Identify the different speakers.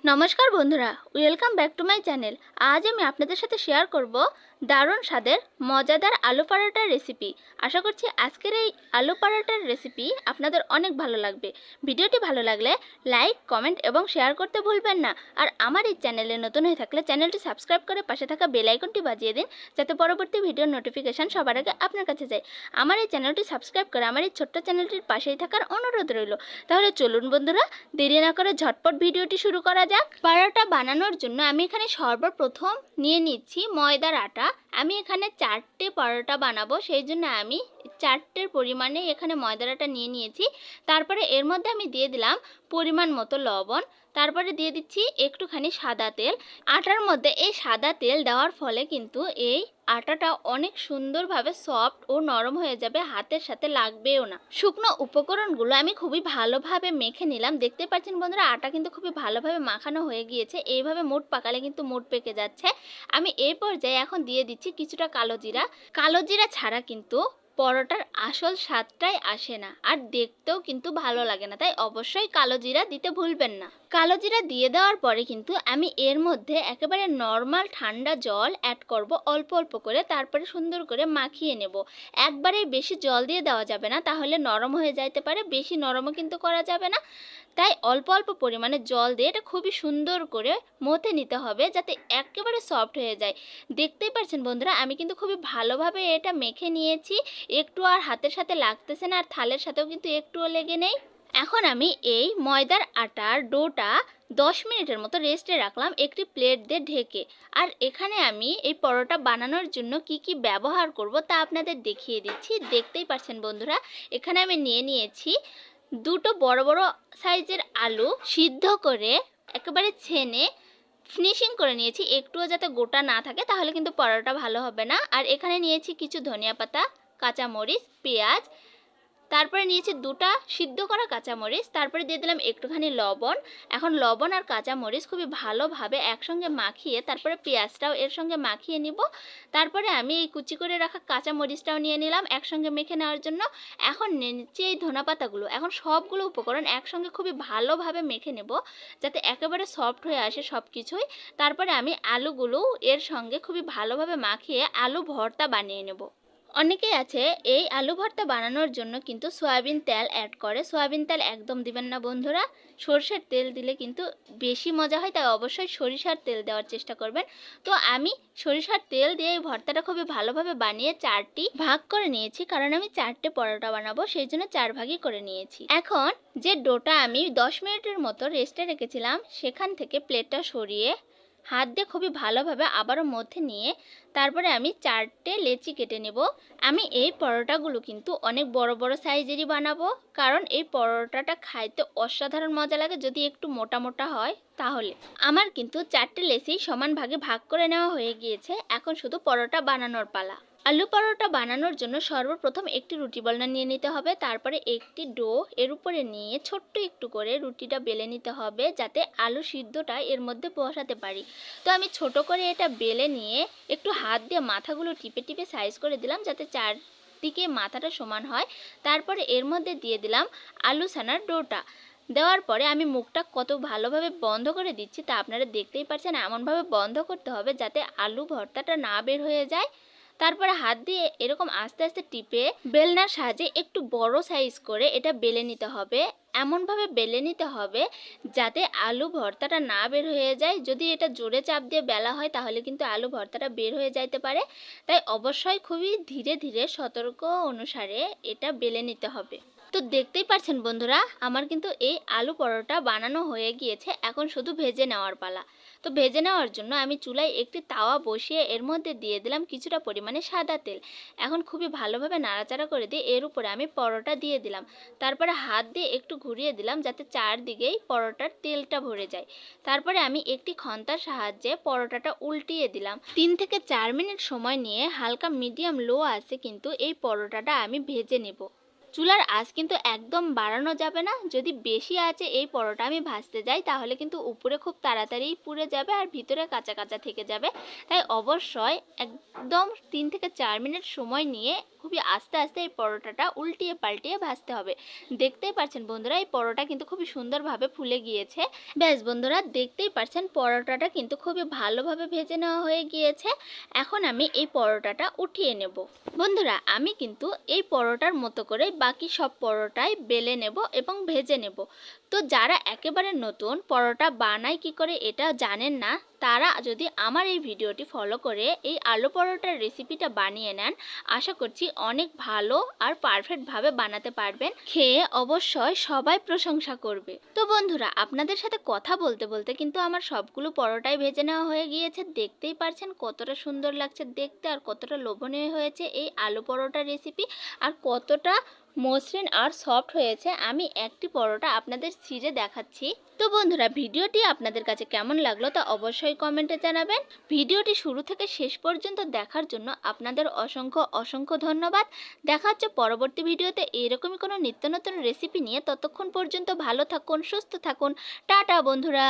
Speaker 1: নমস্কার বন্ধুরা, welcome back to my channel. আজ আমি আপনাদের সাথে শেয়ার করব দারুণ স্বাদের মজাদার আলু পরোটার রেসিপি। আশা করছি আজকের এই আলু পরোটার রেসিপি আপনাদের অনেক ভালো লাগবে। ভিডিওটি ভালো লাগলে লাইক, কমেন্ট এবং শেয়ার করতে ভুলবেন না। আর আমার এই চ্যানেলে নতুন হয়ে থাকলে চ্যানেলটি সাবস্ক্রাইব করে পাশে থাকা বেল আইকনটি বাজিয়ে দিন, যাতে পরবর্তী ভিডিওর নোটিফিকেশান সবার আগে আপনার কাছে যায়। আমার এই চ্যানেলটি সাবস্ক্রাইব করে আমার এই ছোট্ট চ্যানেলটির পাশেই থাকার অনুরোধ রইল। তাহলে চলুন বন্ধুরা, দেরি না করে ঝটপট ভিডিওটি শুরু করা যাক। পরোটা বানানোর জন্য আমি এখানে সর্বপ্রথম নিয়ে নিচ্ছি ময়দার আটা। আমি এখানে 4টে পরোটা বানাবো, সেই জন্য আমি 4টের পরিমাণে এখানে ময়দার আটা নিয়ে নিয়েছি। তারপরে এর মধ্যে আমি দিয়ে দিলাম পরিমাণ মতো লবণ, তারপরে দিয়ে দিচ্ছি একটুখানি সাদা তেল। আটার মধ্যে এই সাদা তেল দেওয়ার ফলে কিন্তু এই আটাটা অনেক সুন্দরভাবে সফট ও নরম হয়ে যাবে, হাতের সাথে লাগবেও না। শুকনো উপকরণগুলো আমি খুবই ভালোভাবে মেখে নিলাম। দেখতে পাচ্ছেন বন্ধুরা, আটা কিন্তু খুবই ভালোভাবে মাখানো হয়ে গিয়েছে। এইভাবে মুঠ পাকালে কিন্তু মুঠ পেকে যাচ্ছে। আমি এই পর্যায়ে এখন দিয়ে দিচ্ছি কিছুটা কালো জিরা। কালো জিরা ছাড়া কিন্তু পরোটার আসল স্বাদটাই আসে না, আর দেখতেও কিন্তু ভালো লাগে না, তাই অবশ্যই কালো জিরা দিতে ভুলবেন না। কালো জিরা দিয়ে দেওয়ার পরে কিন্তু আমি এর মধ্যে একেবারে নর্মাল ঠান্ডা জল অ্যাড করব অল্প অল্প করে, তারপরে সুন্দর করে মাখিয়ে নেব। একবারে বেশি জল দিয়ে দেওয়া যাবে না, তাহলে নরম হয়ে যাইতে পারে, বেশি নরমও কিন্তু করা যাবে না। তাই অল্প অল্প পরিমাণে জল দিয়ে এটা খুবই সুন্দর করে মথে নিতে হবে, যাতে একেবারে সফট হয়ে যায়। দেখতেই পাচ্ছেন বন্ধুরা, আমি কিন্তু খুবই ভালোভাবে এটা মেখে নিয়েছি। একটু আর হাতের সাথে লাগতেছে না, আর থালের সাথেও কিন্তু একটুও লেগে নেই। এখন আমি এই ময়দার আটার ডোটা 10 মিনিটের মতো রেস্টে রাখলাম একটি প্লেট দিয়ে ঢেকে। আর এখানে আমি এই পরোটা বানানোর জন্য কি কি ব্যবহার করব তা আপনাদের দেখিয়ে দিচ্ছি। দেখতেই পাচ্ছেন বন্ধুরা, এখানে আমি নিয়ে নিয়েছি দুটো বড় বড় সাইজের আলু, সিদ্ধ করে একেবারে ছেনে ফিনিশিং করে নিয়েছি, একটুও যাতে গোটা না থাকে, তাহলে কিন্তু পরোটা ভালো হবে না। আর এখানে নিয়েছি কিছু ধনিয়া পাতা, কাঁচামরিচ, পেঁয়াজ, তারপরে নিয়েছি দুটা সিদ্ধ করা কাঁচামরিচ, তারপরে দিয়ে দিলাম একটুখানি লবণ। এখন লবণ আর কাঁচামরিচ খুবই ভালোভাবে একসঙ্গে মাখিয়ে তারপরে পেঁয়াজটাও এর সঙ্গে মাখিয়ে নিব। তারপরে আমি এই কুচি করে রাখা কাঁচামরিচটাও নিয়ে নিলাম একসঙ্গে মেখে নেওয়ার জন্য। এখন নিচ্ছি এই ধনেপাতাগুলো। এখন সবগুলো উপকরণ একসঙ্গে খুবই ভালোভাবে মেখে নেব, যাতে একেবারে সফট হয়ে আসে সব কিছুই। তারপরে আমি আলুগুলো এর সঙ্গে খুবই ভালোভাবে মাখিয়ে আলু ভর্তা বানিয়ে নেব। অনেকেই আছে এই আলু ভর্তা বানানোর জন্য কিন্তু সয়াবিন তেল অ্যাড করে। সয়াবিন তেল একদম দিবেন না বন্ধুরা, সরষের তেল দিলে কিন্তু বেশি মজা হয়, তাই অবশ্যই সরিষার তেল দেওয়ার চেষ্টা করবেন। তো আমি সরিষার তেল দিয়ে এই ভর্তাটা খুবই ভালোভাবে বানিয়ে 4টি ভাগ করে নিয়েছি, কারণ আমি 4টে পরোটা বানাবো, সেই জন্য 4 ভাগই করে নিয়েছি। এখন যে ডোটা আমি 10 মিনিটের মতো রেস্টে রেখেছিলাম, সেখান থেকে প্লেটটা সরিয়ে হাত দিয়ে খুবই ভালোভাবে আবারও মধ্যে নিয়ে তারপরে আমি 4টে লেচি কেটে নেব। আমি এই পরোটাগুলো কিন্তু অনেক বড় বড় সাইজেরই বানাবো, কারণ এই পরোটাটা খাইতে অসাধারণ মজা লাগে যদি একটু মোটা মোটা হয় তাহলে। আমার কিন্তু 4টে লেচি সমান ভাগে ভাগ করে নেওয়া হয়ে গিয়েছে। এখন শুধু পরোটা বানানোর পালা। আলু পরোটা বানানোর জন্য সর্বপ্রথম একটি রুটি বলনা নিয়ে নিতে হবে, তারপরে একটি ডো এর উপরে নিয়ে ছোট্ট একটু করে রুটিটা বেলে নিতে হবে, যাতে আলু সিদ্ধটা এর মধ্যে বসাতে পারি। তো আমি ছোট করে এটা বেলে নিয়ে একটু হাত দিয়ে মাথাগুলো টিপে টিপে সাইজ করে দিলাম, যাতে চারদিকে মাথাটা সমান হয়। তারপরে এর মধ্যে দিয়ে দিলাম আলু ছানার ডোটা। দেওয়ার পরে আমি মুখটা কত ভালোভাবে বন্ধ করে দিচ্ছি তা আপনারা দেখতেই পাচ্ছেন। এমনভাবে বন্ধ করতে হবে যাতে আলু ভর্তাটা না বের হয়ে যায়। তারপরে হাত দিয়ে এরকম আস্তে আস্তে টিপে বেলনার সাহায্যে একটু বড় সাইজ করে এটা বেলে নিতে হবে। এমনভাবে বেলে নিতে হবে যাতে আলু ভর্তাটা না বের হয়ে যায়। যদি এটা জোরে চাপ দিয়ে বেলা হয় তাহলে কিন্তু আলু ভর্তাটা বের হয়ে যাইতে পারে, তাই অবশ্যই খুবই ধীরে ধীরে সতর্ক অনুসারে এটা বেলে নিতে হবে। তো দেখতেই পাচ্ছেন বন্ধুরা, আমার কিন্তু এই আলু পরোটা বানানো হয়ে গিয়েছে। এখন শুধু ভেজে নেওয়ার পালা। তো ভেজে নেওয়ার জন্য আমি চুলায় একটি তাওয়া বসিয়ে এর মধ্যে দিয়ে দিলাম কিছুটা পরিমাণে সাদা তেল। এখন খুবই ভালোভাবে নাড়াচাড়া করে দিয়ে এর উপরে আমি পরোটা দিয়ে দিলাম। তারপরে হাত দিয়ে একটু ঘুরিয়ে দিলাম যাতে চারদিকেই পরোটার তেলটা ভরে যায়। তারপরে আমি একটি খন্তার সাহায্যে পরোটাটা উল্টিয়ে দিলাম। 3 থেকে 4 মিনিট সময় নিয়ে হালকা মিডিয়াম লো আছে কিন্তু এই পরোটাটা আমি ভেজে নেব। চুলার আঁচ কিন্তু একদম বাড়ানো যাবে না। যদি বেশি আঁচে এই পরোটা আমি ভাজতে যাই তাহলে কিন্তু উপরে খুব তাড়াতাড়ি পুড়ে যাবে আর ভিতরে কাঁচা কাঁচা থেকে যাবে। তাই অবশ্যই একদম 3 থেকে 4 মিনিট সময় নিয়ে খুবই আস্তে আস্তে এই পরোটাটা উল্টিয়ে পাল্টিয়ে ভাজতে হবে। দেখতেই পাচ্ছেন বন্ধুরা, এই পরোটা কিন্তু খুবই সুন্দরভাবে ফুলে গিয়েছে। ব্যাস বন্ধুরা, দেখতেই পাচ্ছেন পরোটাটা কিন্তু খুবই ভালোভাবে ভেজে নেওয়া হয়ে গিয়েছে। এখন আমি এই পরোটাটা উঠিয়ে নেব। বন্ধুরা, আমি কিন্তু এই পরোটার মতো করে বাকি সব পরোটাই বেলে নেব এবং ভেজে নেব। তো যারা একেবারে নতুন পরোটা বানায় কি করে এটা জানেন না, তারা যদি আমার এই ভিডিওটি ফলো করে এই আলু পরোটার রেসিপিটা বানিয়ে নেন, আশা করছি অনেক ভালো আর পারফেক্টভাবে বানাতে পারবেন। খেয়ে অবশ্যই সবাই প্রশংসা করবে। তো বন্ধুরা, আপনাদের সাথে কথা বলতে বলতে কিন্তু আমার সবগুলো পরোটাই ভেজে নেওয়া হয়ে গিয়েছে। দেখতেই পারছেন কতটা সুন্দর লাগছে দেখতে আর কতটা লোভনীয় হয়েছে এই আলু পরোটার রেসিপি, আর কতটা মসৃণ আর সফট হয়েছে। আমি একটি পরোটা আপনাদের ছিঁড়ে দেখাচ্ছি। তো বন্ধুরা, ভিডিওটি আপনাদের কাছে কেমন লাগলো তা অবশ্যই কমেন্টে জানাবেন। ভিডিওটি শুরু থেকে শেষ পর্যন্ত দেখার জন্য আপনাদের অসংখ্য অসংখ্য ধন্যবাদ। দেখা হচ্ছে পরবর্তী ভিডিওতে এরকমই কোনো নিত্য নতুন রেসিপি নিয়ে। ততক্ষণ পর্যন্ত ভালো থাকুন, সুস্থ থাকুন। টাটা বন্ধুরা।